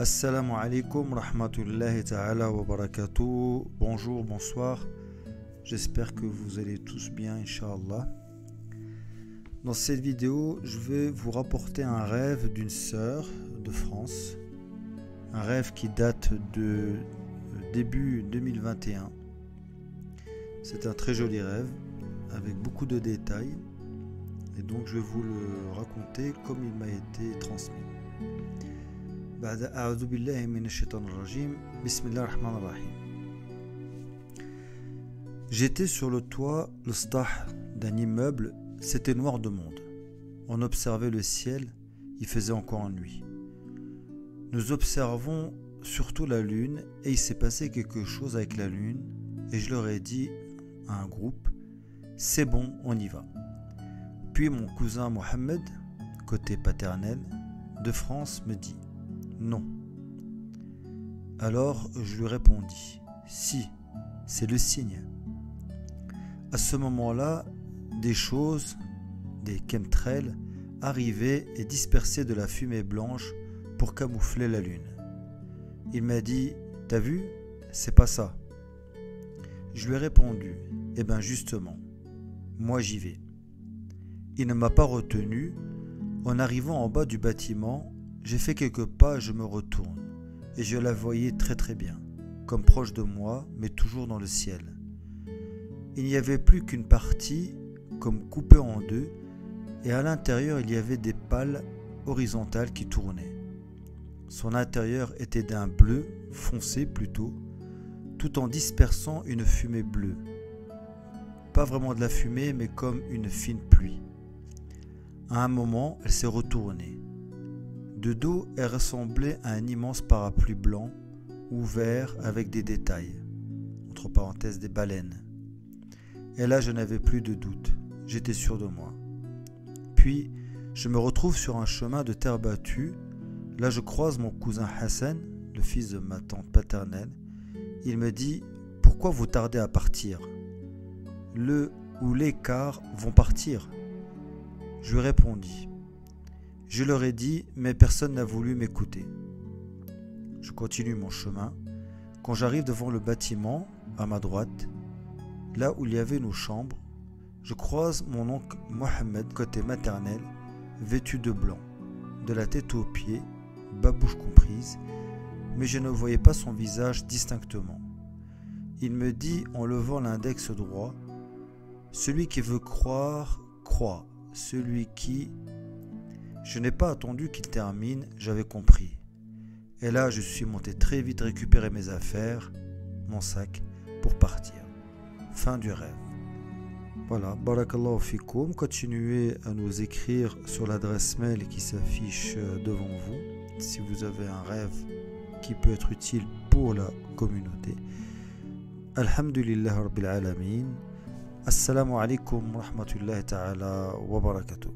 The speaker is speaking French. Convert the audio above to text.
Assalamu alaikum rahmatullahi ta'ala wa barakatuh. Bonjour, bonsoir. J'espère que vous allez tous bien, Inch'Allah. Dans cette vidéo, je vais vous rapporter un rêve d'une sœur de France. Un rêve qui date de début 2021. C'est un très joli rêve avec beaucoup de détails. Et donc je vais vous le raconter comme il m'a été transmis. أعوذ بالله من الشيطان الرجيم بسم الله الرحمن الرحيم. J'étais sur le toit, le stah d'un immeuble, c'était noir de monde. On observait le ciel, il faisait encore nuit. Nous observons surtout la lune et il s'est passé quelque chose avec la lune et je leur ai dit à un groupe, c'est bon, on y va. Puis mon cousin Mohamed, côté paternel, de France, me dit non. Alors je lui répondis, si, c'est le signe. À ce moment-là, des choses, des chemtrails, arrivaient et dispersaient de la fumée blanche pour camoufler la lune. Il m'a dit, t'as vu, c'est pas ça. Je lui ai répondu, eh bien justement, moi j'y vais. Il ne m'a pas retenu. En arrivant en bas du bâtiment, j'ai fait quelques pas, je me retourne, et je la voyais très très bien, comme proche de moi, mais toujours dans le ciel. Il n'y avait plus qu'une partie, comme coupée en deux, et à l'intérieur il y avait des pales horizontales qui tournaient. Son intérieur était d'un bleu, foncé plutôt, tout en dispersant une fumée bleue. Pas vraiment de la fumée, mais comme une fine pluie. À un moment, elle s'est retournée. De dos, elle ressemblait à un immense parapluie blanc, ouvert avec des détails, entre parenthèses des baleines. Et là, je n'avais plus de doute, j'étais sûr de moi. Puis, je me retrouve sur un chemin de terre battue. Là, je croise mon cousin Hassan, le fils de ma tante paternelle. Il me dit, pourquoi vous tardez à partir? Le ou les cars vont partir. Je lui répondis. Je leur ai dit, mais personne n'a voulu m'écouter. Je continue mon chemin. Quand j'arrive devant le bâtiment, à ma droite, là où il y avait nos chambres, je croise mon oncle Mohamed, côté maternel, vêtu de blanc, de la tête aux pieds, babouche comprise, mais je ne voyais pas son visage distinctement. Il me dit en levant l'index droit, « Celui qui veut croire, croit. Celui qui... » Je n'ai pas attendu qu'il termine, j'avais compris. Et là, je suis monté très vite récupérer mes affaires, mon sac, pour partir. Fin du rêve. Voilà, barakallahu fikoum. Continuez à nous écrire sur l'adresse mail qui s'affiche devant vous, si vous avez un rêve qui peut être utile pour la communauté. Alhamdulillah Rabbil Alamin. Assalamu alaikum wa rahmatullahi ta'ala wa barakatuh.